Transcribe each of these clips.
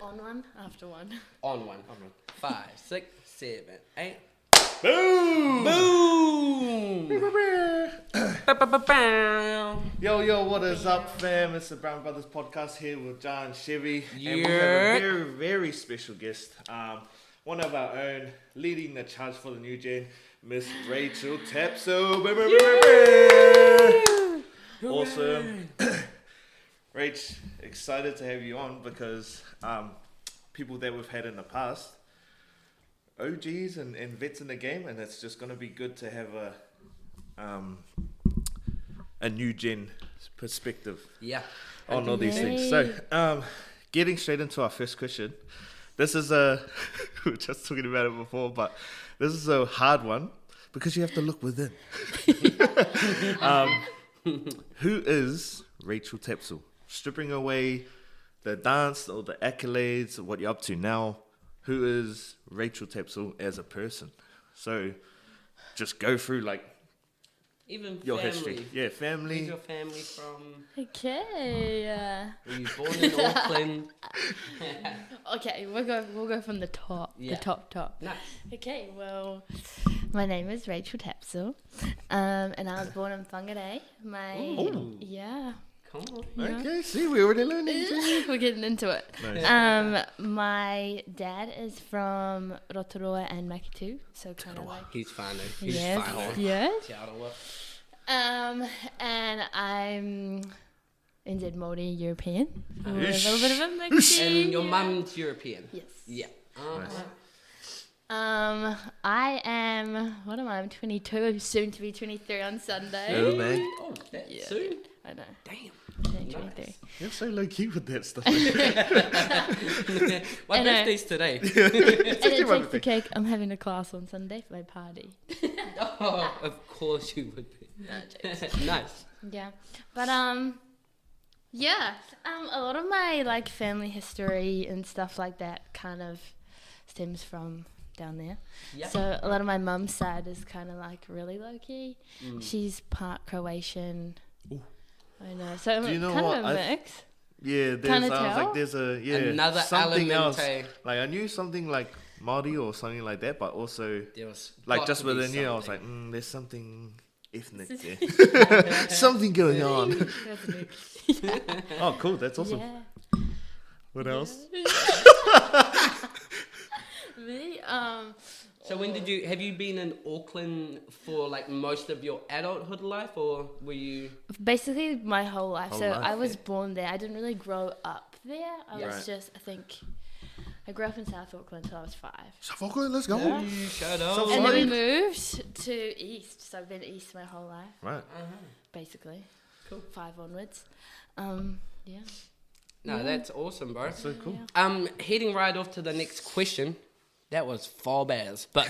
On one, after one. On one. 5, 6, 7, 8. Boom! Boom! Yo, what is up, fam? It's the Brown Brothers podcast here with John and Chevy. And we have a very, very special guest. One of our own, leading the charge for the new gen, Miss Raychel Tapsell. Awesome. Rach, excited to have you on because people that we've had in the past, OGs and vets in the game, and it's just going to be good to have a new gen perspective on all these things. So, getting straight into our first question. This is we were just talking about it before, but this is a hard one because you have to look within. Who is Raychel Tapsell? Stripping away the dance or the accolades of what you're up to now, who is Raychel Tapsell as a person? So just go through like even your family. history. Yeah, family. Where's your family from? Okay. Were you born in Auckland? Okay, we'll go from the top. Yeah. The top. Nice. Okay, well, my name is Raychel Tapsell, and I was born in Whangarei. Yeah. Come on. Yeah. Okay, see, we're already learning. We're getting into it. Nice. My dad is from Rotorua and Makitu, so kind of like He's fine. yes, Fine. yes. Te Arawa. And I'm NZ Māori European. So we're a Ish. little bit of a mix. And your mum's European? Yes. Yeah. Nice. I am. What am I? I'm 22, soon to be 23 on Sunday. Oh, man. Oh, that Yeah. soon? I know. Damn. Turning 23. You're so low key with that stuff. My And birthday's today. And it your takes the cake. I'm having a class on Sunday for my party. Oh, of course you would be. No, jokes. Nice. Yeah, but yeah, a lot of my like family history and stuff like that kind of stems from down there. Yeah. So a lot of my mum's side is kind of like really low key. Mm. She's part Croatian. Ooh. I know. So Do you know kind what? of a mix. Yeah, there's Kinda I was tell? like there's Another something element. else. Like I knew something like Māori or something like that, but also There was like got just to be within you, I was something. like, there's something ethnic there. Something going on. That's a mix. Oh, cool. That's awesome. Yeah. What else? Me, So when did you have you been in Auckland for like most of your adulthood life, or were you? basically my whole life. Whole So life. I was born there. I didn't really grow up there. I Yeah. was Right. just, I think, I grew up in South Auckland until I was 5. South Auckland, let's go. Yeah. Shut up. So And then we Sorry. moved to East. So I've been East my whole life, Right. basically. Cool. 5 onwards. Yeah. No, Yeah. that's awesome, bro. So cool. Yeah. Heading right off to the next question. That was 4 bears, but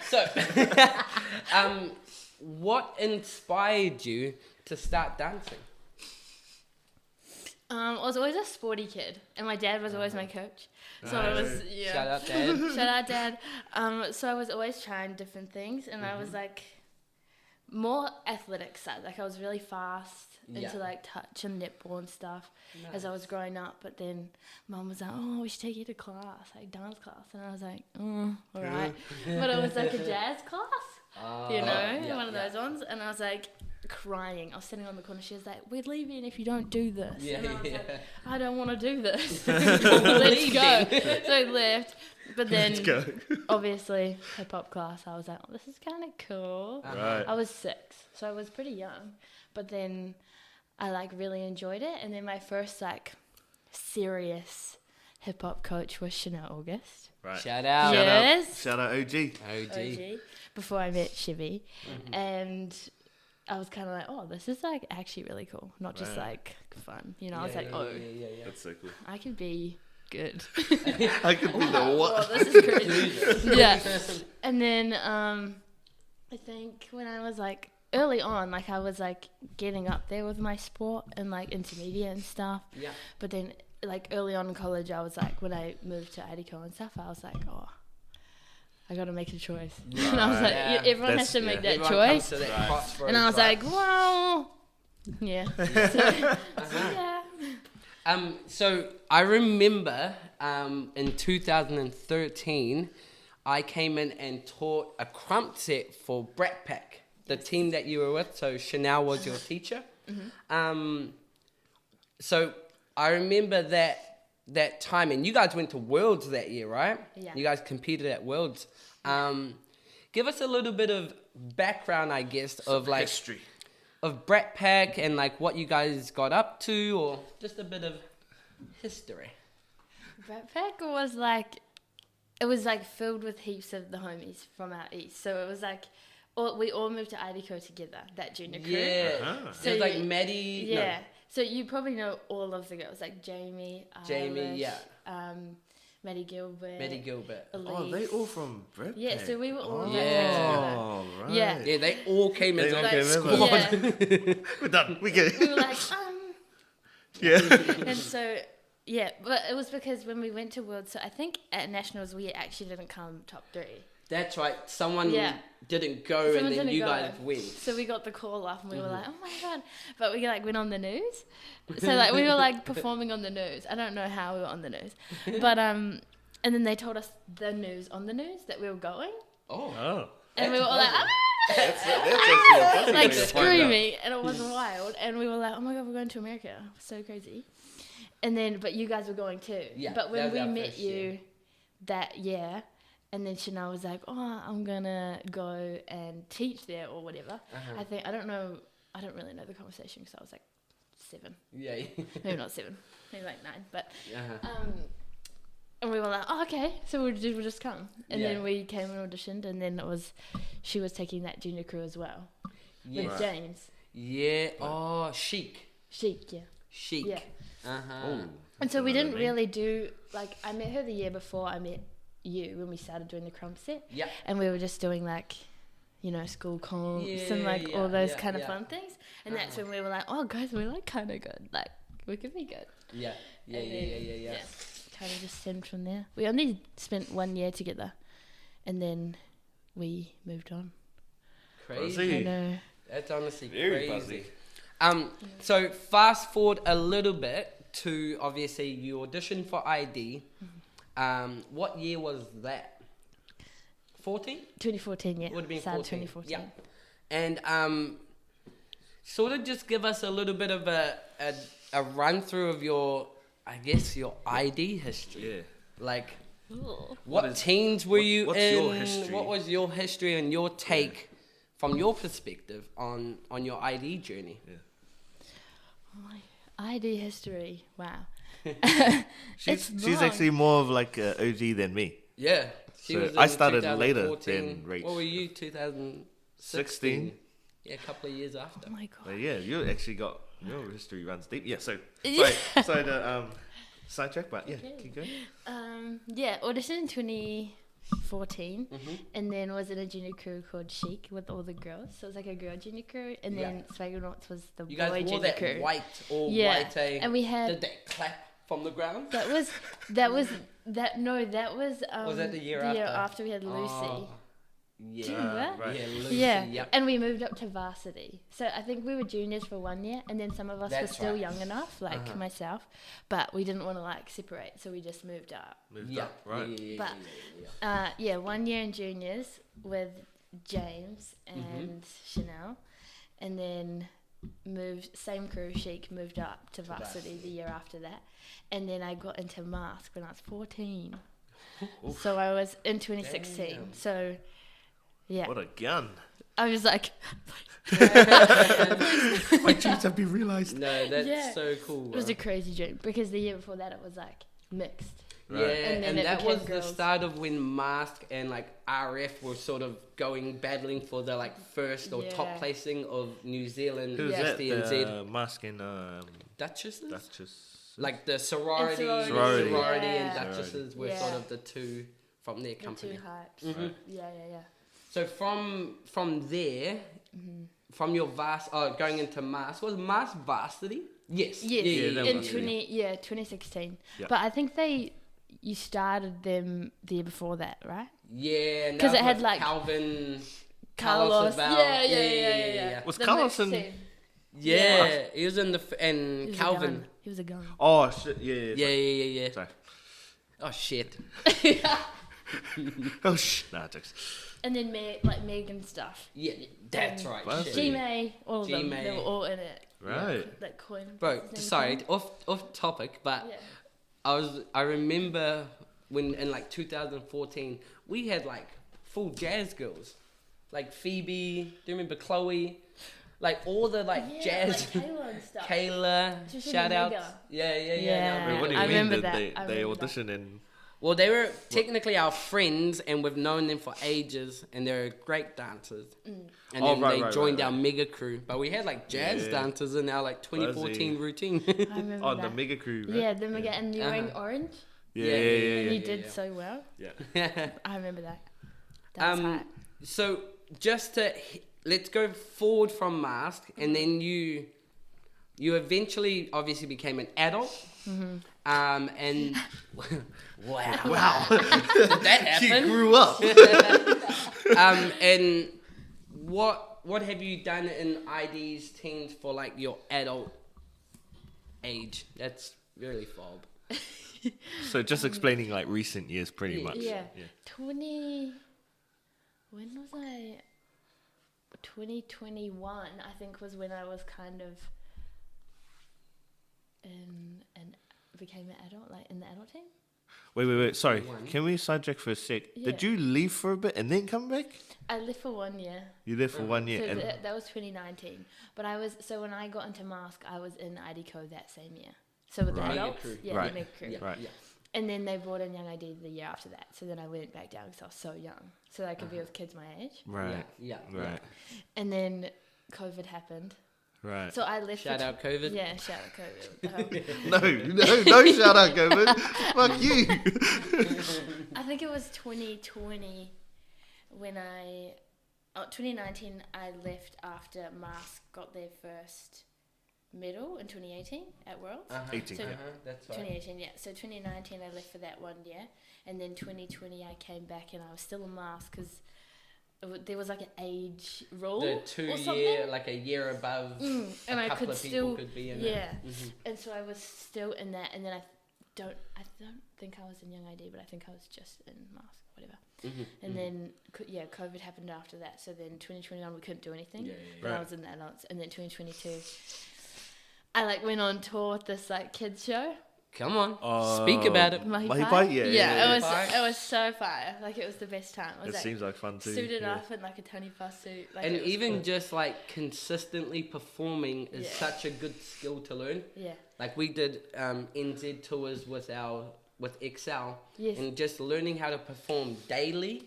so, what inspired you to start dancing? I was always a sporty kid, and my dad was always my coach. So it was, yeah. Shout out, Dad. Shout out, Dad. So I was always trying different things, and I was like more athletic side. Like I was really fast Yeah. into like touch and netball and stuff as I Nice. was growing up. But then Mum was like, "Oh, we should take you to class, like dance class," and I was like, "Oh, all right." But it was like a jazz class, you know, yeah, one of those ones, and I was like crying. I was sitting on the corner. She was like, "We're leaving if you don't do this." Yeah, and I was yeah. like, "I don't want to do this." Let's go. So I left. But then, Let's go. obviously, hip hop class, I was like, oh, this is kind of cool. Right. I was 6, so I was pretty young. But then I like really enjoyed it. And then my first like serious hip hop coach was Chanel August. Right. Shout out. Yes. Shout out OG. OG. OG. Before I met Chevy. And I was kind of like, oh, this is like actually really cool. Not just Right. like fun. You know, I was like, yeah. That's so cool. I could be good. I could be the Oh, what? this is crazy. Yeah. And then I think when I was like early on, like I was like getting up there with my sport and like intermediate and stuff. Yeah. But then like early on in college, I was like, when I moved to Adiko and stuff, I was like, oh, I got to make a choice. And I was like, Yeah. everyone has That's- to make yeah. that Everyone comes choice. to that Right. crossroads, And I was right? like, well, yeah. So, Uh-huh. yeah. So I remember in 2013, I came in and taught a crump set for Brat Pack, the team that you were with. So Chanel was your teacher. So I remember that time, and you guys went to Worlds that year, right? Yeah. You guys competed at Worlds. Give us a little bit of background, I guess, of like history of Brat Pack and like what you guys got up to, or just a bit of history. Brat Pack was like, it was like filled with heaps of the homies from out east. So it was like, we all moved to Aidiko together, that junior crew. Yeah. So it was like Maddie. Yeah. No. So you probably know all of the girls, like Jamie, Eilish, Maddie Gilbert. Elise. Oh, they all from Brat Pack. Yeah, so we were all right. Yeah. Yeah, they all came into like, squad. Yeah. We're done. We get it. We were like, Yeah. And so, yeah, but it was because when we went to Worlds, so I think at Nationals we actually didn't come top 3. That's right. Someone didn't go, and then you guys went. So we got the call up, and we were like, "Oh my god!" But we like went on the news. So like we were like performing on the news. I don't know how we were on the news, but and then they told us the news on the news that we were going. Oh. And we were all like, That's actually like screaming, and it was wild. And we were like, "Oh my god, we're going to America! So crazy!" And then, but you guys were going too. Yeah. But when we met you that year. And then Chanel was like, "Oh, I'm gonna go and teach there or whatever." I don't really know the conversation because I was like 7. Yeah. Maybe not 7, maybe like 9. But and we were like, "Oh, okay." So we'll just come. And then we came and auditioned, and then she was taking that junior crew as well with James. Yeah. Oh, Chic. Yeah. Chic. Yeah. Oh. And so we didn't really do like I met her the year before I met you when we started doing the crump set. Yeah. And we were just doing like, school comps and like all those kind of fun things. And that's when we were like, "Oh guys, we're like kind of good. Like we could be good." Yeah. Kind of just stemmed from there. We only spent 1 year together, and then we moved on. Crazy. I know. That's honestly very crazy. Buzzy. So fast forward a little bit to obviously you auditioned for ID. What year was that? 14? 2014, yeah. Would have been 14. 2014. Yeah. And sort of just give us a little bit of a run through of your ID history. Yeah. Like, Ooh. what teams were you what's in? Your history? What was your history and your take from your perspective on your ID journey? Yeah. My ID history, wow. She's actually more of like an OG than me. Yeah. I started later than Rach. What were you, 2016? Yeah, a couple of years after. Oh my god. But yeah, you actually got your history runs deep. Yeah, sorry to sidetrack, but yeah, keep going. Auditioned in 2014, and then was in a junior crew called Chic with all the girls. So it was like a girl junior crew, and then Swagonauts was the you boy guys wore junior that crew. white white. And we had did that clap from the ground? that was was that the year after we had Lucy. Yeah. Do you remember that? Right. Yeah, Lucy, Yeah, and we moved up to varsity. So I think we were juniors for 1 year, and then some of us were still young enough, like myself, but we didn't want to like separate, so we just moved up. Moved up, right? Yeah, 1 year in juniors with James and Chanel, and then same crew, Chic, moved up to varsity the year after that, and then I got into mask when I was 14. So I was in 2016. Damn. So. Yeah. What a gun. I was like... My dreams have been realised. No, that's so cool. It was a crazy dream because the year before that it was like mixed. Right. Yeah, and that was the start of when Mask and like RF were sort of battling for the like first or top placing of New Zealand. Who's that? SDNZ. Mask and Duchesses? Duchess. Like the sorority and Duchesses were sort of the two from their company. The 2 hypes. Right. Yeah. So from there, from your going into Mask, was Mask varsity? Yes. In 2016. Yeah. But I think you started them the year before that, right? Yeah, because it had like Calvin, Carlos. Abel. Yeah. Was Carlos in Yeah, he was in the and He was Calvin. He was a gun. Oh shit! Yeah. Yeah. Sorry. Oh shit. Oh shit! Nah, jokes. And then Megan stuff. Yeah, that's And right. Buzzard. Shit. G-May, all of them. G-May. They were all in it. Right. That coin. Bro, what's his name, sorry, Coin? off topic, but Yeah. I remember when in like 2014 we had like full jazz girls, like Phoebe. Do you remember Chloe? Like all the jazz. Like Kayla and stuff. Kayla, She was in shout the out. Mega. Yeah. Wait, what do you I mean? remember Did that. they I they remember audition and? Well, they were technically our friends, and we've known them for ages, and they're great dancers. And then they joined our mega crew. But we had like jazz dancers in our like 2014 routine. I remember Oh, that. the mega crew. Right? Yeah, the Mega, and you're wearing orange. Yeah. And you did so well. Yeah. I remember that. That's hot. So just to let's go forward from Mask, and then you eventually obviously became an adult. And wow, did that happen? She grew up. And what have you done in ID's teams for like your adult age? That's really fob. So just explaining like recent years, pretty much. Yeah. 20. When was I? 2021, I think, was when I was kind of became an adult, like in the adult team. Wait. Sorry. Can we sidetrack for a sec? Yeah. Did you leave for a bit and then come back? I lived for 1 year. You lived for 1 year. So And that was 2019. But when I got into Mask, I was in IDCO that same year. So with the Right. adults, Crew. yeah, Right. the mega crew. Right. Yeah. And then they brought in Young ID the year after that. So then I went back down because I was so young. So that I could be with kids my age. Right. Yeah. Right. And then COVID happened. Right. So I left. Shout out COVID. Yeah, shout out COVID. No, shout out, Gavin. Fuck you. I think it was 2020 when 2019 I left after Mask got their first medal in 2018 at Worlds. 18. So That's right. 2018, yeah. So 2019 I left for that 1 year, and then 2020 I came back and I was still in Mask because there was like an age rule The or 2 year, something. like a year above. And I couple could of people still, could be in yeah. it. And so I was still in that, and then I don't think I was in Young ID, but I think I was just in Mask, whatever. And then COVID happened after that. So then 2021 we couldn't do anything. But I was in the adults, and then 2022 I like went on tour with this like kids show. Come on, speak about it. Mahipai? Yeah. It was so fire. Like it was the best time. It was, Seems like fun too. Suited up in like a Tony Fuss suit. Like, And it was even cool. just like consistently performing is Yeah. such a good skill to learn. Yeah. Like we did NZ tours with Excel, Yes. and just learning how to perform daily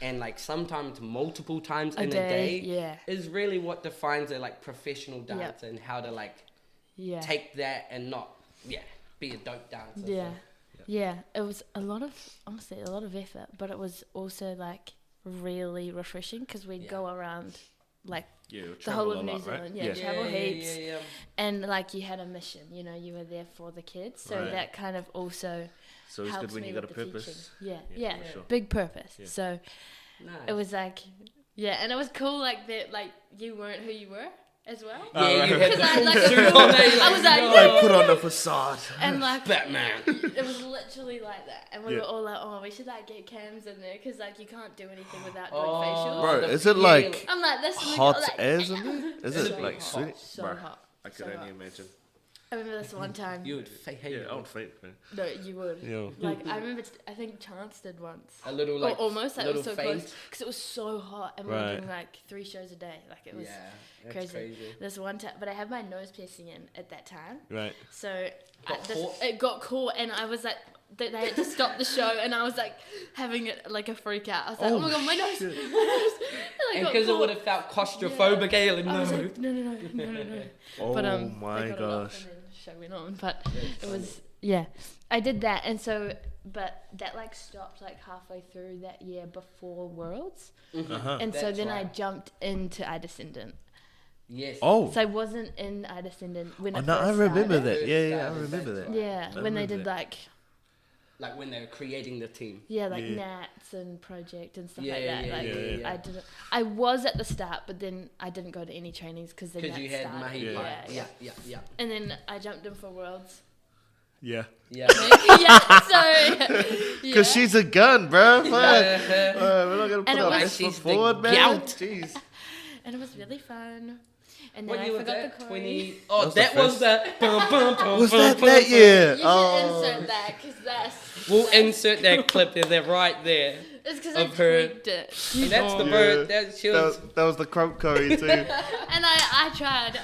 and like sometimes multiple times in a day Yeah. is really what defines a like professional dancer and how to like Yeah. take that and not be a dope dancer. Yeah. Yeah. It was a lot of effort, but it was also like really refreshing because we'd go around like the whole of New Zealand. Right? Travel heaps. Yeah. And like you had a mission, you were there for the kids. So Right. that kind of also So it's helps good when me you got a with the purpose. teaching. Yeah, Yeah. for sure. Big purpose. Yeah. So Nice. it was like, and it was cool like that, like you weren't who you were as well. Yeah, you had Because I the like, suit on there, I was like, Like put on the facade. and like Batman. it was literally like that, and we Yeah. were all like, oh, we should like get cams in there because like you can't do anything without doing Oh. facials. Bro, The is it PA like I'm like, this hot like, as in there? Is So it like hot. sweet? So Bro, hot. I could So only hot. imagine. I remember this one time. You would fake Yeah, I would faint, man. No, you would. Yeah. Like I remember, I think Chance did once. a little like Almost like it was so little close because it was so hot and we were Right. doing like 3 shows a day. Like it was that's crazy. This one time, but I had my nose piercing in at that time, Right. so Got caught? it got caught, and I was like, they had to stop the show, and I was like having it like a freak out. I was like, oh my god, my nose, my nose. I And got because it caught. would have felt claustrophobic, Aileen. I was No. like, no. Oh But my they got it off gosh. and then the show went on, but it was I did that, and so but that like stopped like halfway through that year before Worlds, Uh-huh. and so That's then I right. jumped into Descendant. Yes. Oh. So I wasn't in Descendant when Oh, it no, first I remember started. that. Yeah, I Started, remember that's that. Yeah, I when they remember did that. like Like when they were creating the team. Yeah, like Nats and Project and stuff Yeah, like that. yeah, Like yeah. I didn't. I was at the start, but then I didn't go to any trainings because the Nats Because you had started. Mahi. Yeah. And then I jumped in for Worlds. Yeah. Yeah. Yeah. So. Because she's a gun, bro. We're not gonna And put it our was- best foot She's the forward, man. gout. Jeez. And it was really fun. And then What I year was forgot that? the 20. choreo. Oh, was that the was the. Was that year? You should Oh. insert that because that's. We'll insert that clip there, right there. It's because I of her. tweaked it. And that's the Yeah. bird. She was. That was the crump curry too. And I tried.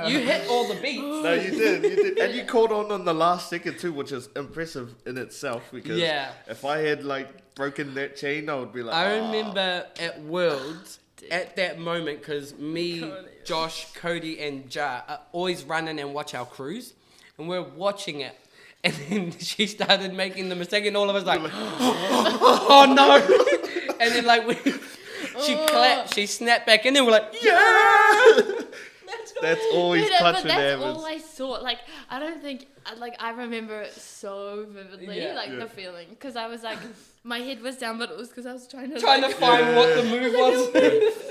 You hit all the beats. No, you did. And you caught on the last second too, which is impressive in itself. Because if I had like broken that chain, I would be like. I remember at Worlds, at that moment, because me, Josh, Cody, and Jar are always running and watch our crews, and we're watching it. And then she started making the mistake, and all of us like, oh no! And then like she clapped, she snapped back, and then we're like, yeah! That's always But clutch when that's that all happens. I saw. Like, I don't think, like, I remember it so vividly, the feeling. Because I was like, my head was down, but it was because I was trying to find what the move was.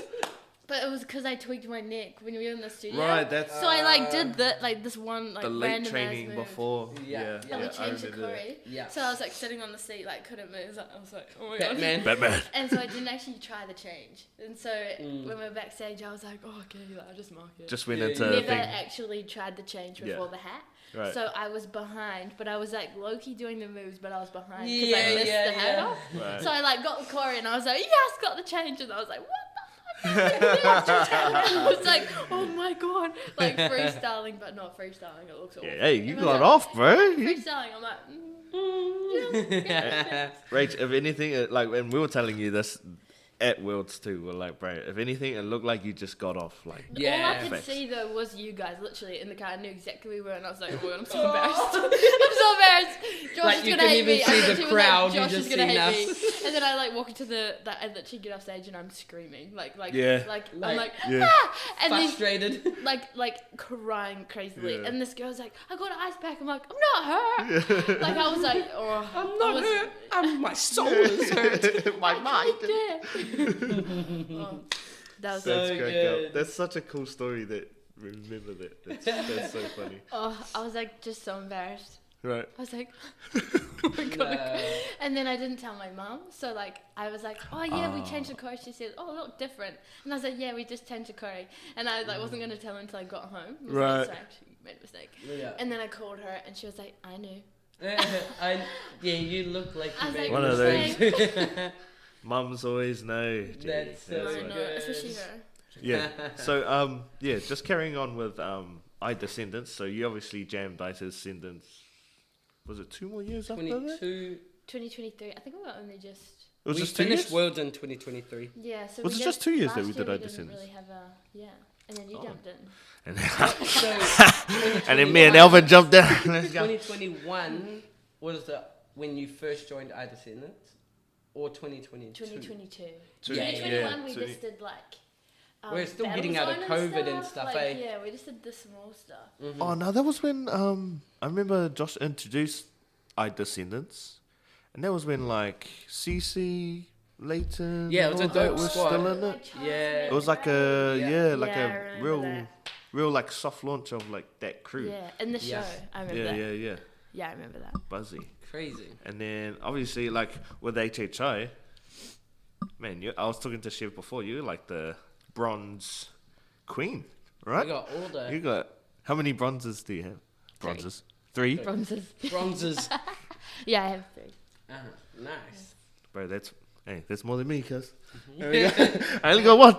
But it was because I tweaked my neck when we were in the studio. Right, that's So I like did that, like this one like the late randomized training move. before. Yeah. And we I changed the remember that. choreo. Yeah. So I was like sitting on the seat, like couldn't move. I was like, oh my god. Batman. And so I didn't actually try the change. And so when we were backstage, I was like, oh, okay, like, I'll just mark it. Just went Yeah, into Never a thing. actually tried the change before the hat. Right. So I was behind, but I was like low-key doing the moves, but I was behind because Yeah, I missed yeah, the hat yeah. off. Right. So I like got the choreo and I was like, yes, got the change. And I was like, what the fuck? I was like, oh my god, like freestyling, but not freestyling. It looks awful. Yeah, hey, you It was got like, off, bro. Freestyling, I'm like, Rach, if anything, like when we were telling you this at Worlds too, we're like, bro, if anything, it looked like you just got off. Like, all I could Facts. see though was you guys literally in the car. I knew exactly where we were, and I was like, oh my god, I'm so embarrassed. I'm so embarrassed. Josh Like, is you gonna can hate even me. see I the literally was crowd, like, you Josh just is gonna seen hate us. me. And then I like walk into I literally get off stage and I'm screaming, Yeah. I'm like, Yeah. ah! And Frustrated. then like crying crazily. Yeah. And this girl's like, I got an ice pack. I'm like, I'm not hurt. Like I was like, oh, I'm not hurt. My soul is hurt. My mind. Oh, that was So That's great, good. girl. That's such a cool story. That remember that. That's so funny. oh, I was like just so embarrassed. Right. I was like, oh my god. No. And then I didn't tell my mum. So like I was like, oh yeah, we changed the choreo. She said, oh look, different. And I was like, yeah, we just changed the choreo. And I like wasn't gonna tell her until I got home. I was Right. Like, sorry, actually made a mistake. Yeah. And then I called her and she was like, I knew. You look like I you was made like, One of mistakes. Mums always know. Gee, That's so I right. know, good. especially her. Yeah. So yeah, just carrying on with I Descendants. So you obviously jammed I Descendants. Was it 2 more years after that? 22. 2023. I think we were only just. It was We just 2 finished years. Worlds in 2023. Yeah. So Was we it just 2 years that last we did year I didn't Descendants? really have a and then you jumped in. And, So, and then me and Elvin jumped down. Let's go. 2021 was when you first joined I Descendants, or 2022? 2022. Yeah, 2021 we so- just did like. We're still battle getting out of zone COVID and stuff, like, eh? Yeah, we just did the small stuff. Oh no, that was when I remember Josh introduced I Descendants, and that was when like CC, Leighton, Yeah, it was and a all that dope was squad. still in it. Like Charles Yeah. It was like a Yeah. like Yeah, I a remember real that. real like soft launch of like that crew. Yeah, in the show. Yeah. I remember Yeah, that. yeah. Yeah, I remember that. Buzzy. Crazy. And then obviously like with HHI, man, I was talking to Shiv before. You're like the bronze queen, right? We got all the You got how many bronzes do you have? Bronzes, 3. Bronzes. bronzes. Yeah, I have 3. Nice. Bro, that's more than me, cuz. There we go. I only got 1.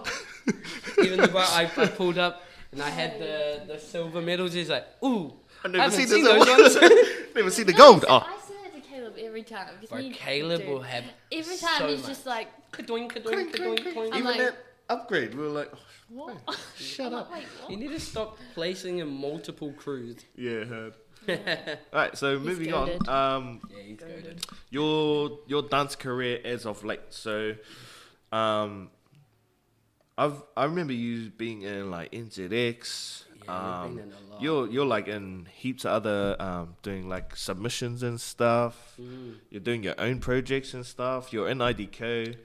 Even the bar I pulled up and I had the silver medals. He's like, ooh, I I never haven't seen seen this those one. ones. Never seen the gold. Oh, I say that to Caleb every time. Because Bro, he- Caleb dude, will have every time so he's much. just like, Kadoink, kadoink, kadoink, kadoink. I'm even like- that upgrade, we were like, oh, what? shut I'm up. like, wait, what? You need to stop placing in multiple crews. Yeah, heard. Alright, so moving on. goated. Yeah, he's goated. Your dance career as of late. So, I remember you being in like NZX. Yeah, we've been in a lot. You're like in heaps of other doing like submissions and stuff. You're doing your own projects and stuff. You're in IDCO.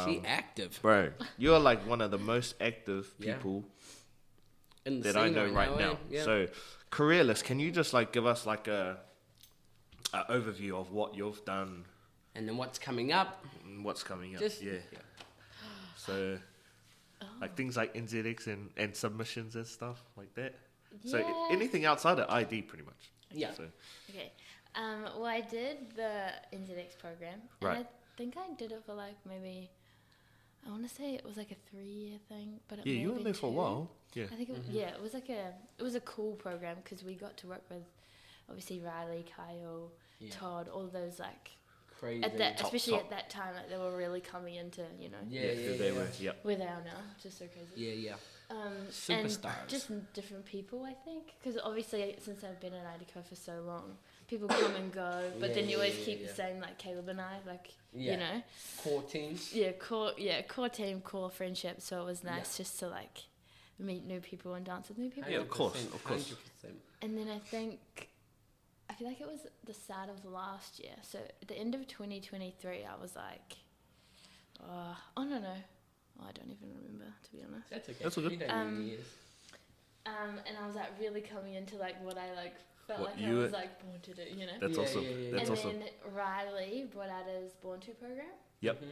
She active, bro. You're like one of the most active people in the that I scene know right now. Yeah. So, careerless, can you just like give us like a overview of what you've done and then what's coming up? What's coming up? Just, yeah. So, like things like NZX and submissions and stuff like that. Yeah. So anything outside of ID, pretty much. Yeah. So, Okay. Well, I did the NZX program. And Right. I think I did it for like maybe, I want to say it was like a 3-year thing, but it yeah, may you have were been there for a 2. while. Yeah. I think it was like it was a cool program because we got to work with obviously Riley, Kyle, Todd, all those like Crazy. especially top. at that time, like they were really coming into They were. Yep. where they are now, just so crazy. Yeah. And Superstars. just different people, I think, because obviously since I've been in IDCO for so long, people come and go, but then you always keep the same, like Caleb and I, like you know, core teams. Core team, core friendship. So it was nice just to like meet new people and dance with new people. Yeah, of course. 100%. And then I feel like it was the start of last year. So at the end of 2023, I was like, oh no. Oh, I don't even remember, to be honest. That's okay. That's all good. You don't need years. And I was like really coming into like what I like felt What like I was like born to do, you know. That's awesome. That's and awesome. then Riley brought out his Born To program. Yep.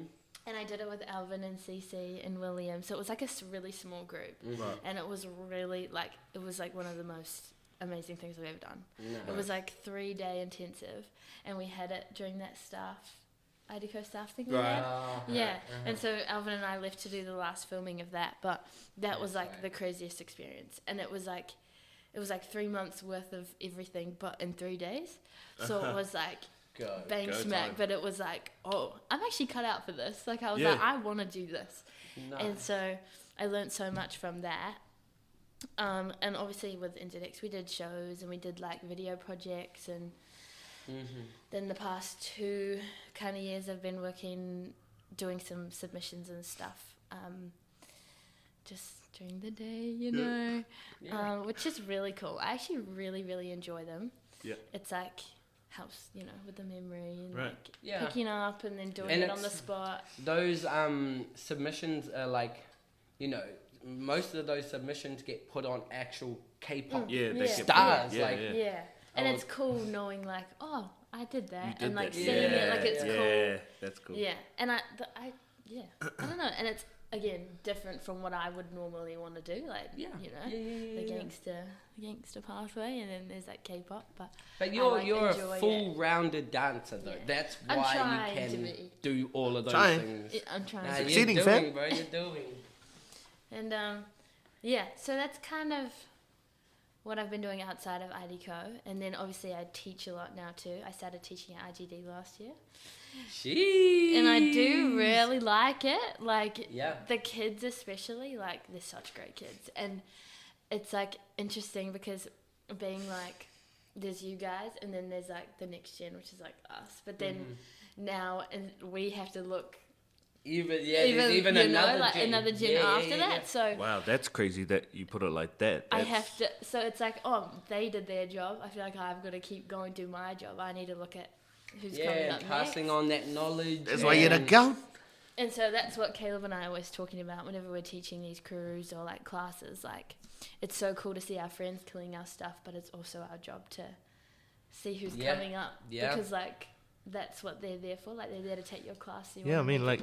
And I did it with Alvin and Cece and William. So it was like a really small group. Right. And it was really like, it was like one of the most amazing things I've ever done. Nice. It was like 3-day intensive. And we had it during that IDCO staff thing we had. Yeah. And so Alvin and I left to do the last filming of that. But that was like the craziest experience. And it was like 3 months worth of everything, but in 3 days. So it was like, bang smack, time. but it was like, oh, I'm actually cut out for this. Like I was like, I want to do this. Nice. And so I learned so much from that. And obviously with NZX we did shows and we did like video projects, and then the past 2 kind of years I've been doing some submissions and stuff, just during the day, you know, which is really cool. I actually really, really enjoy them. Yeah. It's like helps, you know, with the memory and Right. like picking up and then doing And it on the spot. Those submissions are like, you know, most of those submissions get put on actual K-pop stars. Yeah. And it's cool knowing like, oh, I did that, and like seeing it, like it's cool. Yeah, that's cool. Yeah, and I don't know, and it's again different from what I would normally want to do, like you know, the gangster pathway, and then there's like K-pop, but you're a full-rounded dancer though. Yeah. That's I'm why trying you to can be. do all of those things. I'm trying. Nah, to Succeeding, you're fam. doing, bro. You're doing. And so that's kind of what I've been doing outside of IDCO, and then obviously I teach a lot now too. I started teaching at IGD last year. Sheesh. And I do really like it. Like, the kids especially, like, they're such great kids. And it's, like, interesting because being, like, there's you guys, and then there's, like, the next gen, which is, like, us. But then now and we have to look... Even another gen after that. So wow, that's crazy that you put it like that. I have to... So it's like, oh, they did their job. I feel like I've got to keep going do my job. I need to look at who's coming up passing next. on that knowledge. That's why you're the goat. And so that's what Caleb and I are always talking about whenever we're teaching these crews or like classes. Like, it's so cool to see our friends killing our stuff, but it's also our job to see who's coming up. Because like, that's what they're there for. Like, they're there to take your class. So you I mean, like,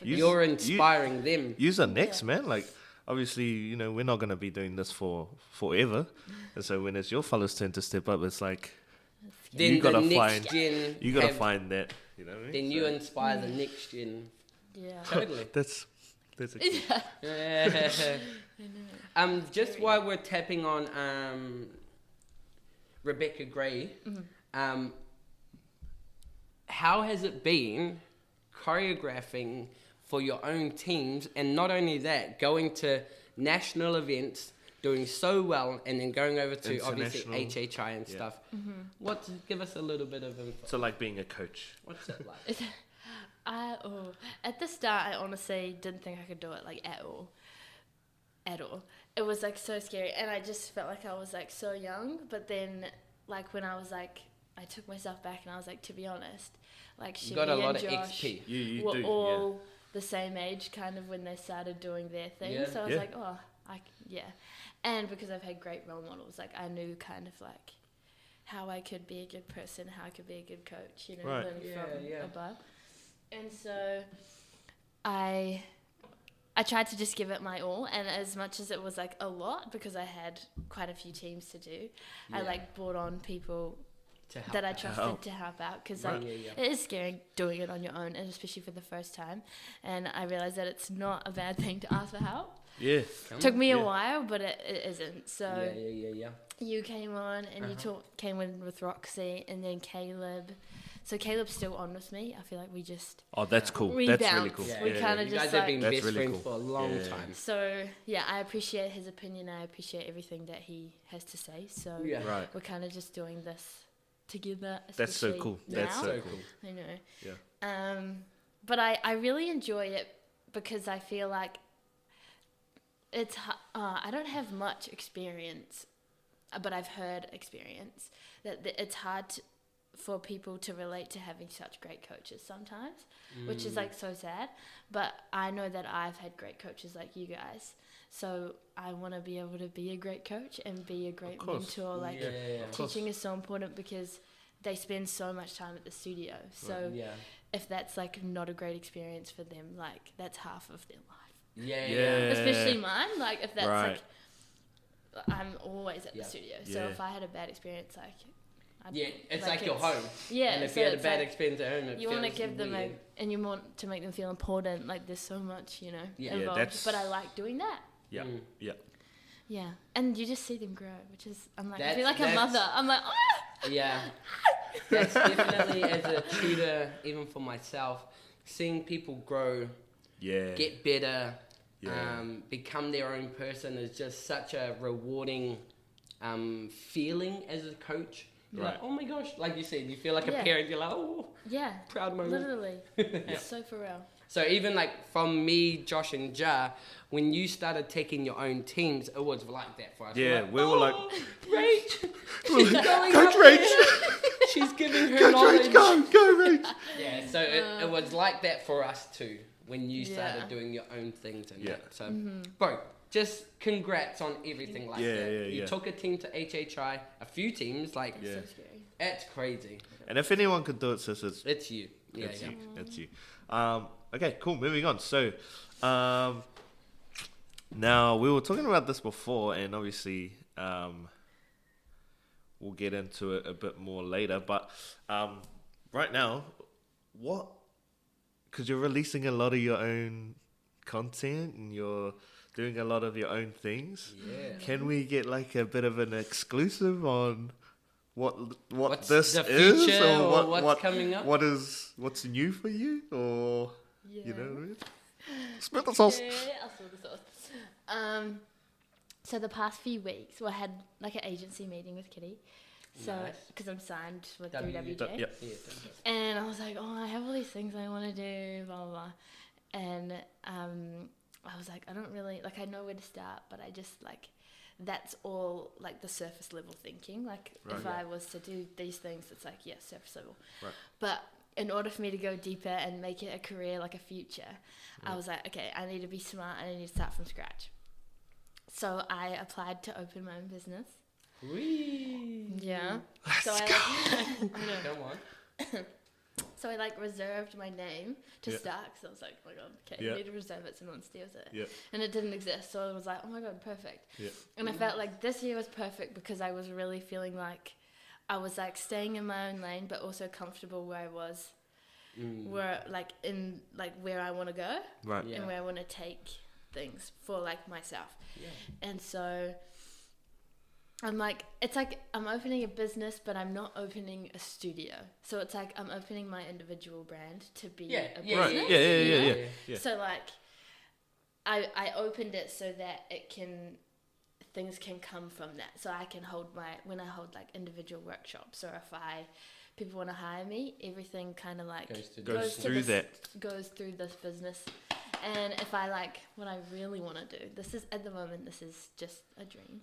you're inspiring them. Use the next, man. Like, obviously, you know, we're not going to be doing this for forever. And so when it's your fellas' turn to step up, it's like, then you got to find that, you know what I mean? Then you inspire the next gen. Yeah. Totally. That's a key. Just while we're tapping on Rebecca Gray, how has it been choreographing for your own teams, and not only that, going to national events, doing so well, and then going over to obviously HHI and stuff? Give us a little bit of info. So like being a coach. What's it like? At the start, I honestly didn't think I could do it like at all. it was like so scary, and I just felt like I was like so young. But then, like when I was like, I took myself back, and I was like, to be honest, like You got a lot of Josh XP. You were do, all the same age, kind of when they started doing their thing. Yeah. So I was like, oh, and because I've had great role models, like I knew kind of like how I could be a good person, how I could be a good coach, you know, Right. learning from above. And so I tried to just give it my all, and as much as it was like a lot, because I had quite a few teams to do, I like brought on people that I trusted to help out, because like it is scary doing it on your own, and especially for the first time. And I realized that it's not a bad thing to ask for help. Yeah. Took me a while, but it isn't. So Yeah. you came on, and you came in with Roxy, and then Caleb. So Caleb's still on with me. I feel like we just That's cool. we That's bounce. really cool. We kind of You just guys have like. been That's best really friends cool. for a long time. So yeah, I appreciate his opinion. I appreciate everything that he has to say. So Right. we're kind of just doing this together. That's so cool. That's now. so cool. I know. Yeah. But I really enjoy it because I feel like it's. I don't have much experience, but I've heard experience that it's hard for people to relate to having such great coaches sometimes, which is like so sad. But I know that I've had great coaches like you guys, so I want to be able to be a great coach and be a great mentor. Like teaching is so important because they spend so much time at the studio. So if that's like not a great experience for them, like that's half of their life. Especially mine. Like if that's like, I'm always at the studio. So if I had a bad experience, like. It's like your home. Yeah, and if so you had a it's bad like experience at home, you want to give them and you want to make them feel important. Like there's so much, you know, involved. But I like doing that. Yeah. Yeah. Yeah, and you just see them grow, which is I feel like a mother. I'm like, ah! Yeah, that's definitely as a tutor, even for myself, seeing people grow, get better, become their own person is just such a rewarding feeling as a coach. You're like, oh my gosh, like you said, you feel like a parent. You're like, oh, proud moment. Literally, it's so for real. So even like from me, Josh and Ja, when you started taking your own teams, it was like that for us. Yeah, we were like, Rach, she's going Coach Rach. She's giving her Coach knowledge. Rach, go Rach. Yeah, so it was like that for us too, when you started doing your own things and that. So, bro, just congrats on everything like that. You took a team to HHI, a few teams, like, It's so scary. That's crazy. And if anyone could do it, sis, it's you. Yeah, It's you. Okay, cool. Moving on. So, now we were talking about this before, and obviously, we'll get into it a bit more later. But right now, because you're releasing a lot of your own content and you're doing a lot of your own things. Yeah. Can we get like a bit of an exclusive on what's this the is, future or what's coming up? What's new for you, or you know what I mean? Spill the sauce. Yeah, I'll spill the sauce. So the past few weeks, we had like an agency meeting with Kitty. So, because I'm signed with 3WJ. Yep. And I was like, I have all these things I want to do, blah, blah, blah. And I was like, I don't really, like, I know where to start, but I just, like, that's all, like, the surface level thinking. Like, if I was to do these things, it's like, surface level. Right. But in order for me to go deeper and make it a career, like a future, I was like, okay, I need to be smart and I need to start from scratch. So I applied to open my own business. Whee! Yeah. Let's go. Come on. So I like reserved my name to start, because I was like, oh my god, okay, I need to reserve it so no one steals it. Yeah. And it didn't exist, so I was like, oh my god, perfect. Yeah. And I felt like this year was perfect because I was really feeling like I was like staying in my own lane, but also comfortable where I was, where like in like where I want to go, right, and where I want to take things for like myself. Yeah. And so I'm like, it's like I'm opening a business, but I'm not opening a studio. So it's like I'm opening my individual brand to be a business. Right. Yeah. So like, I opened it so that things can come from that. So I can when I hold like individual workshops, or if people want to hire me, everything kind of like goes through this business. And if I what I really want to do, this is at the moment, this is just a dream.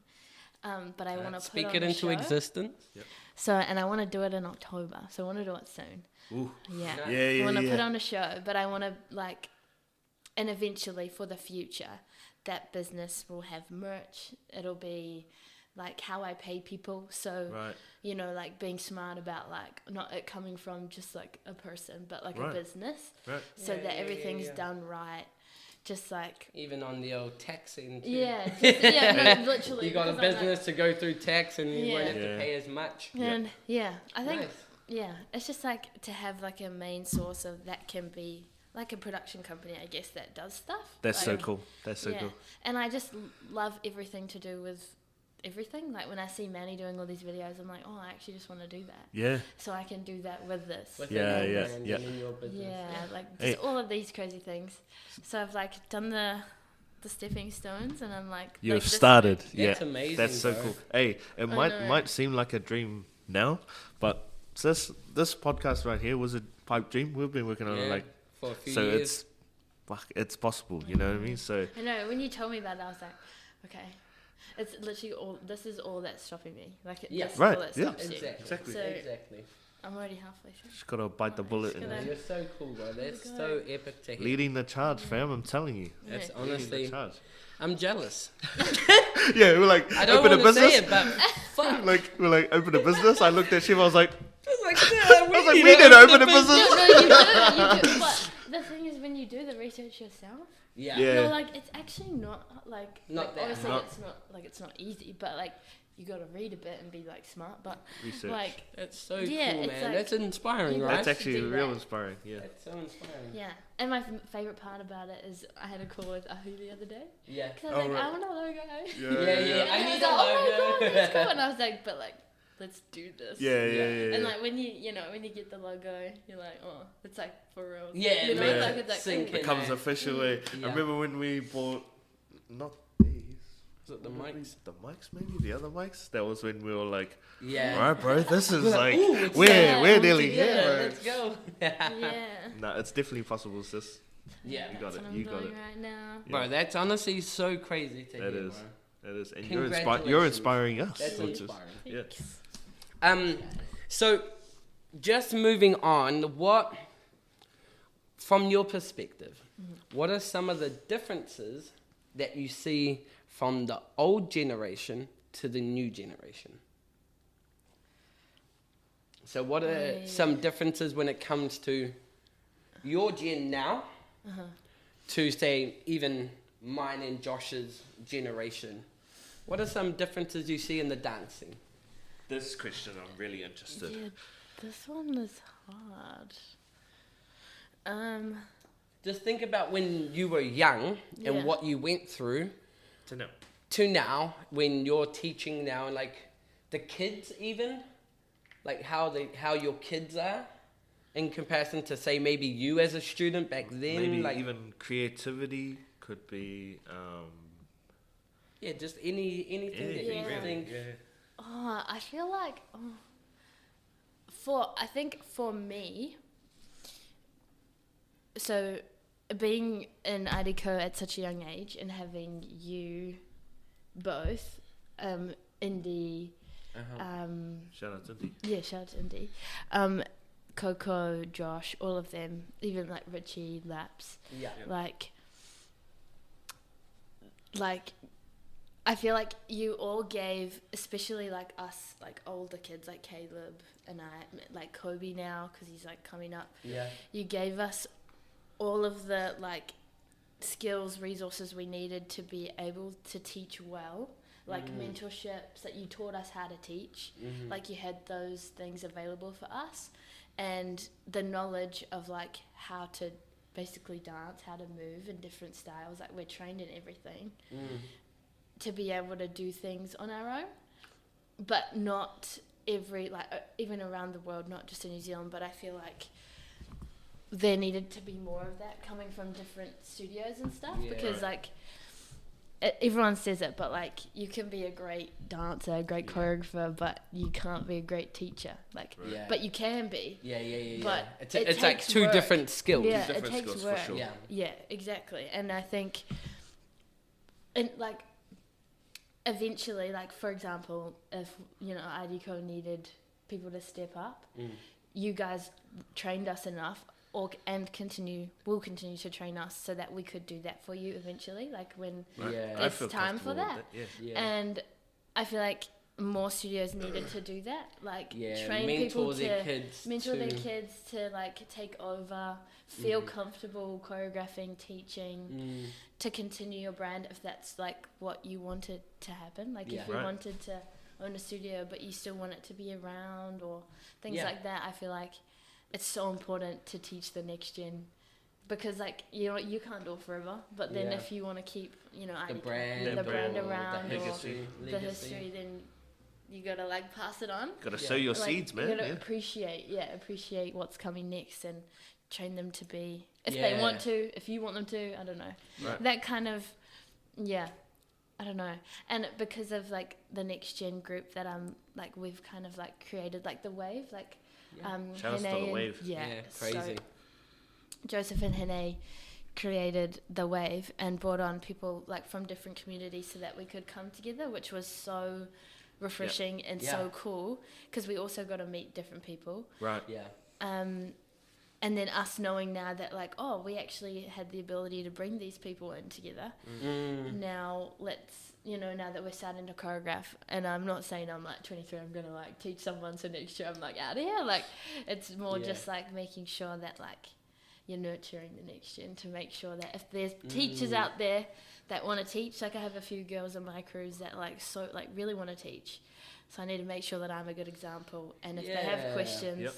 But I want to speak it into existence. Yep. So, and I want to do it in October. So I want to do it soon. Ooh. Yeah. Yeah. I want to put on a show, but I want to and eventually for the future, that business will have merch. It'll be how I pay people. So, being smart about not it coming from just a person, but a business. Right. So that everything's done right. Just even on the old tax end too. No, literally. You got a business to go through tax and you won't have to pay as much. And I think it's just to have a main source of that can be a production company, I guess, that does stuff. That's so cool. That's so cool. And I just love everything to do with everything. When I see Manny doing all these videos, I'm oh, I actually just want to do that. Yeah. So I can do that with this. Yeah. In your business. Just all of these crazy things. So I've done the stepping stones, and I'm you've started. That's amazing. That's so cool. Hey, it might seem like a dream now, but this podcast right here was a pipe dream. We've been working on it for a few years. It's possible. You know what I mean? So I know when you told me about it, I was okay. It's literally all. This is all that's stopping me. This is all that stops you. Exactly. So Exactly. I'm already halfway through. Just gotta bite the bullet. You're so cool, bro. That's so epic to hear. Leading the charge, fam. I'm telling you. That's honestly. I'm jealous. Yeah, we're I don't open a business. Say it, but fuck. we're open a business. I looked at Shiv. I was like, we need to open a business. No, you do. But the thing is, when you do the research yourself, you're it's actually not not that obviously hard. it's not it's not easy, but you got to read a bit and be smart. But research. That's so cool, man. That's inspiring, right? That's actually real inspiring. Yeah. That's so inspiring. Yeah, and my favorite part about it is I had a call with Ahu the other day. Yeah. Because I was I want a logo. Yeah. I need a logo. Oh my god, that's cool. And I was but let's do this. Yeah. And when you when you get the logo, you're oh, it's for real. Yeah, you know, it's sink cool. It becomes official. I remember when we bought not these. Was it the mics? The mics, maybe the other mics. That was when we were all yeah, right, bro. This is ooh, we're nearly here, bro. Let's go. Yeah. No, it's definitely possible, sis. Yeah, you got it. I'm You got it. right now. Bro, that's honestly so crazy to hear. That is. Bro. That is, and you're inspiring us. That's inspiring. Yeah. So, just moving on, from your perspective, what are some of the differences that you see from the old generation to the new generation? So what are some differences when it comes to your gen now to, say, even mine and Josh's generation? What are some differences you see in the dancing? This question, I'm really interested. Yeah, this one is hard. Just think about when you were young and what you went through to now when you're teaching now, and the kids even, how your kids are in comparison to, say, maybe you as a student back then. Maybe even creativity could be. Just anything that you think. Yeah. Oh, I feel I think for me, so being in IDCO at such a young age and having you both, Indy, Shout out to Indy. Yeah, shout out to Indy. Coco, Josh, all of them, even Richie, Laps. Yeah. I feel you all gave, especially us, older kids like Caleb and I, Kobe now, because he's coming up. Yeah. You gave us all of the skills, resources we needed to be able to teach well, mentorships that you taught us how to teach. You had those things available for us, and the knowledge of how to basically dance, how to move in different styles. We're trained in everything. To be able to do things on our own, but not every, even around the world, not just in New Zealand, but I feel there needed to be more of that coming from different studios and stuff, because everyone says it, but like you can be a great dancer, a great choreographer, but you can't be a great teacher. Like, but you can be. Yeah. But it's like two different skills. Yeah, it takes skills work. For sure. Yeah, exactly. And I think, and like, eventually, like for example, if IDCO needed people to step up, you guys trained us enough. Will continue to train us so that we could do that for you eventually, like when it's time for that. And I feel like more studios needed to do that, like train people to mentor their kids to like take over, feel comfortable choreographing, teaching, to continue your brand if that's like what you wanted to happen, like if you wanted to own a studio but you still want it to be around or things like that. I feel like it's so important to teach the next gen, because like you can't do it forever, but then if you want to keep the brand around, the history, then you gotta like pass it on. Gotta sow your seeds, man. You gotta appreciate what's coming next and train them to be, if they want to, if you want them to, I don't know, that kind of I don't know. And because of like the next gen group that like we've kind of like created, like the Wave, like shout out to the Wave. Crazy. So Joseph and Hene created the Wave and brought on people like from different communities so that we could come together, which was so refreshing and so cool, because we also got to meet different people. And then us knowing now that like, oh, we actually had the ability to bring these people in together. Now let's, now that we're starting to choreograph, and I'm not saying I'm like 23, I'm going to like teach someone, so next year I'm like out of here. Like, it's more just like making sure that like you're nurturing the next gen, to make sure that if there's teachers out there that want to teach, like I have a few girls in my crews that like really want to teach. So I need to make sure that I'm a good example. And if they have questions,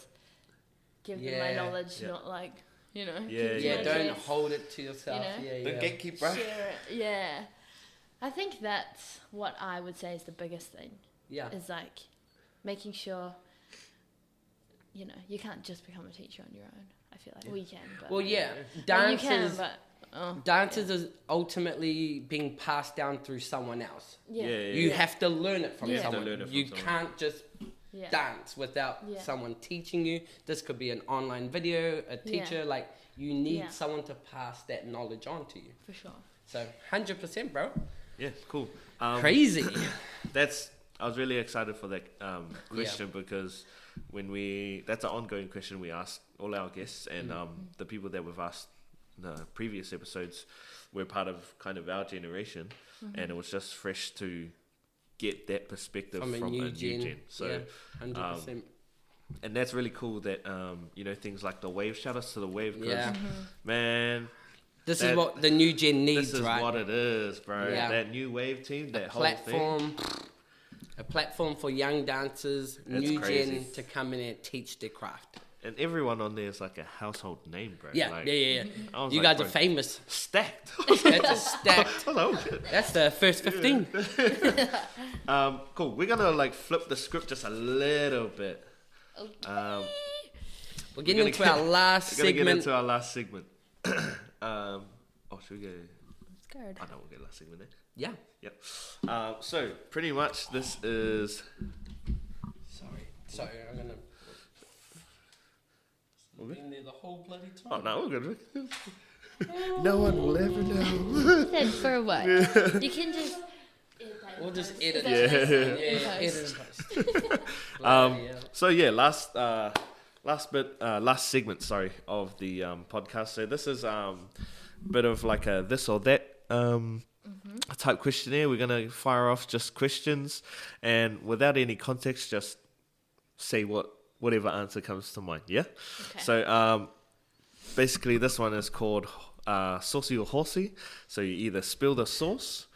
give them my knowledge, not like, don't hold it to yourself. Don't gatekeep, right? Yeah. I think that's what I would say is the biggest thing. Is like making sure, you can't just become a teacher on your own. I feel like we can. But dances is ultimately being passed down through someone else. You have to learn it from someone. You can't just dance without someone teaching you. This could be an online video, a teacher. Like, you need someone to pass that knowledge on to you. For sure. So 100%, bro. Yeah, cool. Crazy. I was really excited for that question, because that's an ongoing question we ask all our guests, and the people that we've asked in the previous episodes were part of kind of our generation, and it was just fresh to get that perspective from a new gen. So 100%. And that's really cool that things like the Wave, shout outs to the Wave, because man, this is what the new gen needs, right? This is what it is, bro. That new Wave team, that whole thing. A platform for young dancers, new gen, to come in and teach their craft. And everyone on there is like a household name, bro. Yeah. You guys are famous. Stacked. That's stacked. That's the first 15. Cool. We're gonna like flip the script just a little bit. Okay. We're getting into our last segment. We're gonna get into our last segment. Should we go? Scared. I know we'll get last segment there. Yeah. Yep. So pretty much this is. Sorry, I'm gonna. Been there the whole bloody time. Oh no, we're good. No one will ever know. Said for what? You can just. We'll just edit. So last segment. Sorry, of the podcast. So this is a bit of like a this or that type questionnaire. We're gonna fire off just questions, and without any context, just say whatever answer comes to mind. Yeah. Okay. So basically, this one is called saucy or horsey. So you either spill the sauce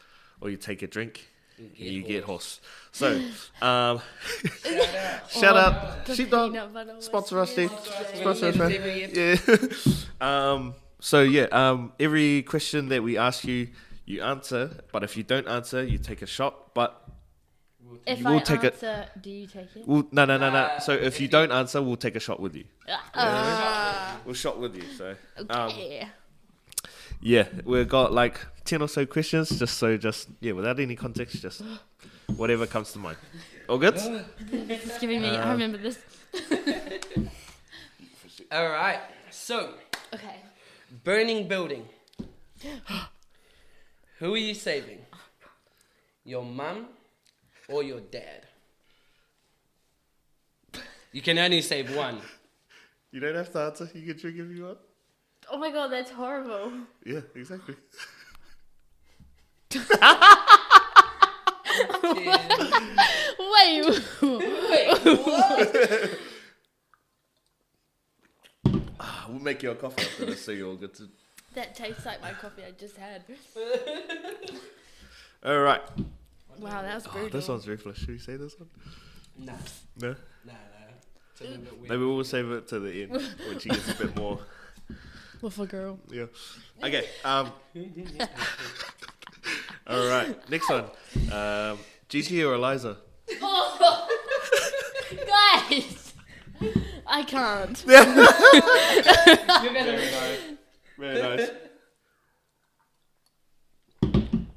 or you take a drink. You get horse. So, shout out, Sheepdog, sponsor us, Steve. Sponsor us, man. Yeah. Every question that we ask you, you answer. But if you don't answer, you take a shot. But if I answer, do you take it? No. So if you don't answer, we'll take a shot with you. We'll shot with you. So, okay. Yeah, we've got like 10 or so questions, without any context, just whatever comes to mind. All good? It's giving me. I remember this. All right. So, Okay. burning building. Who are you saving? Your mum or your dad? You can only save one. You don't have to answer. You can drink if you want. Oh my god, that's horrible. Yeah, exactly. Wait. What? We'll make you a coffee after this so you're all good to... That tastes like my coffee I just had. All right. Wow, that was brutal. This one's ruthless. Should we say this one? Nah. No? Nah. It's a little bit weird. Maybe we'll save it to the end when she gets a bit more... Waffle girl. Yeah. Okay. All right. Next one. GT or Eliza? Oh, guys, I can't. You're gonna Very nice. Very nice.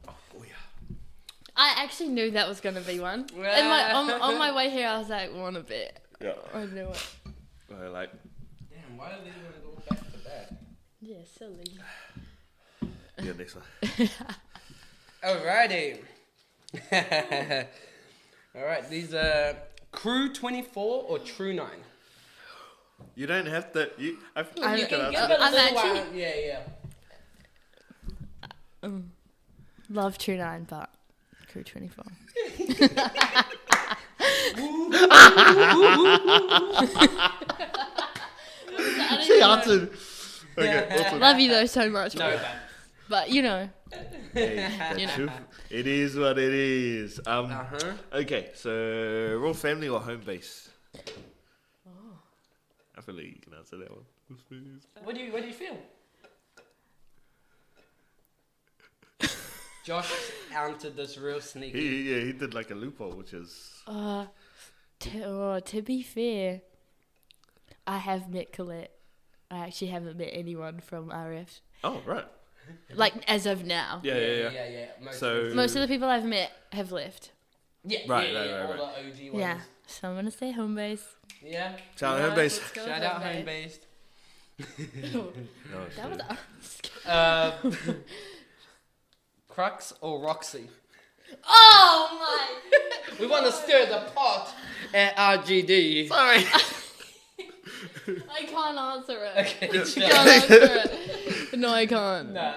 Oh yeah. I actually knew that was gonna be one. On my way here, I was like, "Want a bit?" Yeah. I knew it. I like. Damn, why are they gonna go back to back? Yeah, silly. Yeah, next one. Alrighty. Alright, these are Crew 24 or True 9? You don't have to. I feel like I'm- you can I'm answer. actually- Yeah. Love True 9, but Crew 24. She answered. Okay, awesome. Love you though so much. No, But you know. Hey, that's You know. true. It is what it is. Uh-huh. Okay, so royal family or home base? I feel like you can answer that one. What do you feel? Josh answered this real sneaky. He did like a loophole, which is... To be fair, I have met Colette. I actually haven't met anyone from RF. Oh, right. Like, as of now. Yeah. Most of the people I've met have left. Right. Right. All the OG ones. Yeah. So I'm going to say home base. Yeah. Shout out home base. Let's go Shout out home based. No, That was Crux or Roxy? Oh my! We want to stir the pot at RGD. Sorry. I can't answer it. Okay, I can't answer it. No, I can't. Nah,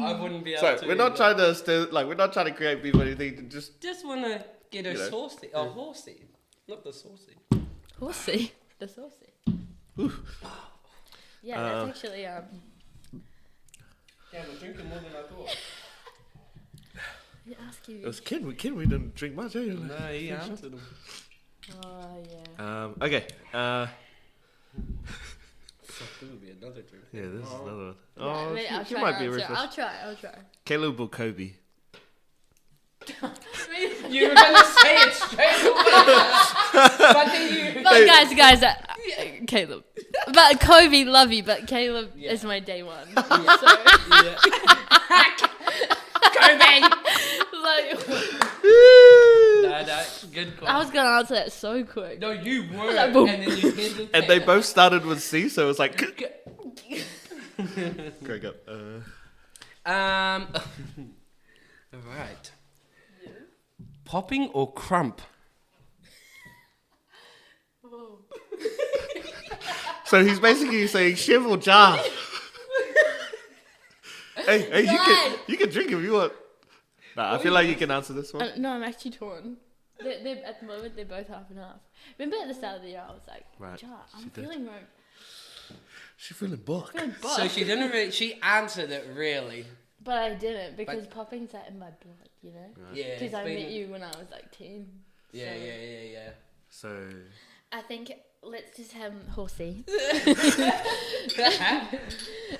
I wouldn't be able Sorry, to. we're not trying to we're not trying to create people or anything. Just Just want to get a know. saucy. Oh, horsey. Not the saucy. Horsey. The saucy. Yeah, that's actually Damn, we're drinking more than I thought. I ask you. it was Ken. We didn't drink much, eh? No, he answered them. Oh yeah. Okay. So this will be another drink. Yeah, this is another one. Yeah, Oh, wait, I'll she try might to be answer. ruthless. I'll try. Caleb or Kobe? You were gonna say it straight away, but then you. But guys, Caleb. But Kobe, love you, but Caleb is my day one. So, Yeah. Kobe. like, No, good call. I was gonna answer that so quick. No, you were, Like, and boom. then you hesitated. And they both started with C, so it was like. Craig up. All right. Popping or crump? Whoa. So he's basically saying shiv or jar. hey, you can drink if you want. Nah, I feel like you can answer this one. No, I'm actually torn. They're at the moment they're both half and half. Remember at the start of the year I was like, Right. Jar, I'm She did. feeling like She's feeling buck. So she didn't really. She answered it really. but I didn't because popping's like in my blood, you know. Yeah. Because I it's been- met you when I was like 10. Yeah. So I think let's just have horsey.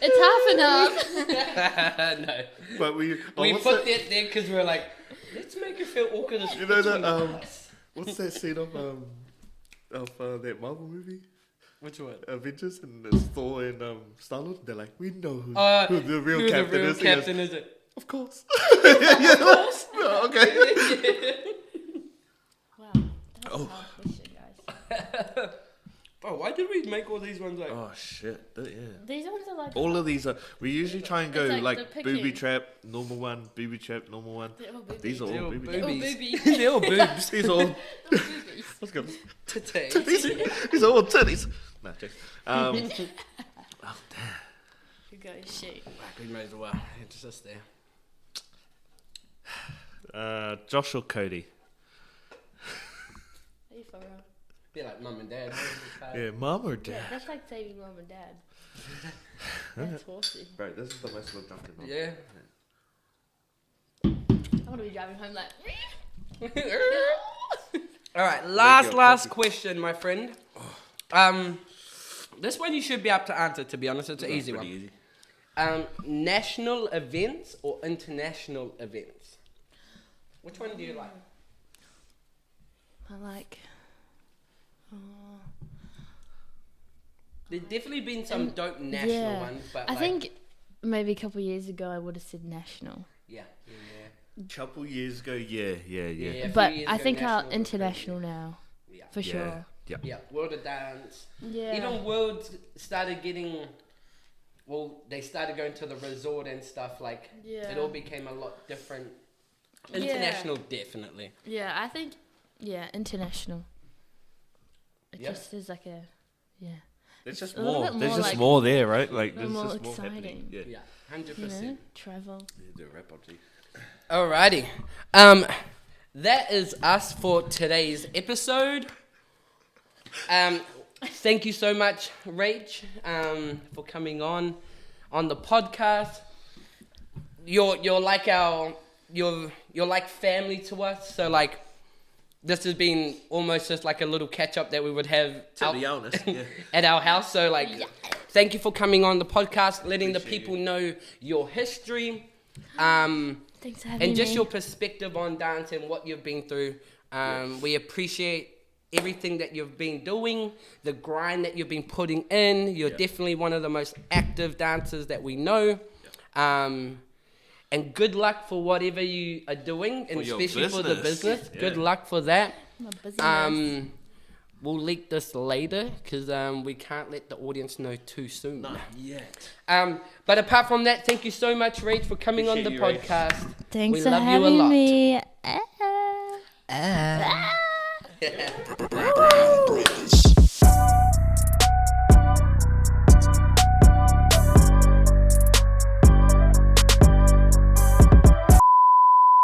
It's half and half. No. but we Put that there because we were like, let's make it feel awkward as You know that, between us. what's that scene of that Marvel movie? Which one? Avengers and it's Thor and Star-Lord. They're like, we know who the real captain is. Captain is it? Of course. Of course. Okay. Wow, that's a hard question, guys. Bro, why did we make all these ones like? Oh shit! Yeah. These ones are like All of these are. We usually try and go It's like like the booby picking. trap, normal one, booby trap, normal one. they're all boobies. These are They're all all booby. They're all boobies. boobies. They're all boobs. These are all. They're all boobies. Let's go. Titties. These are all titties. Nah, jokes. Oh damn. You go shoot. We may as well. It's just there. Josh or Cody? Are you for real? Be like mum and dad. Yeah, mom or Yeah, dad? that's like saving mom and dad. That's horsey. Bro, this is the most we've done tonight. Yeah. I want to be driving home like. All right, last question, my friend. This one you should be able to answer. To be honest, it's an easy one. Easy. National events or international events? Which one do you like? I like. There's definitely been some dope national ones, but I think maybe a couple of years ago I would have said national. yeah. Couple years ago, yeah. A few But years I ago, think our national was international now, Yeah. for sure. Yeah. Yeah, World of Dance. Yeah. Even Worlds started getting. Well, they started going to the resort and stuff. Like it all became a lot different. International, definitely. Yeah, I think. Yeah, international. It Yeah. just is like a. Yeah. There's just A little more. bit There's more just like- more there, right? Like a there's little just more more happening. exciting. Yeah. Yeah, 100%. You know, travel. Do a wrap up, G. Alrighty. That is us for today's episode. Thank you so much, Rach, for coming on the podcast. You're like you're like family to us. So like, this has been almost just like a little catch up that we would have To be honest, yeah. at our house. So like, thank you for coming on the podcast, letting the Appreciate people know your history. Thanks for having And just me. your perspective on dance and what you've been through. We appreciate everything that you've been doing, the grind that you've been putting in. You're definitely one of the most active dancers that we know. And good luck for whatever you are doing, and your especially for the business. business. Yeah. Good luck for that. My business. We'll leak this later because we can't let the audience know too soon. Not yet. But apart from that, thank you so much, Rach, for coming on the Appreciate you, Rach. podcast. Thanks we for love you a having lot. me. Brothers.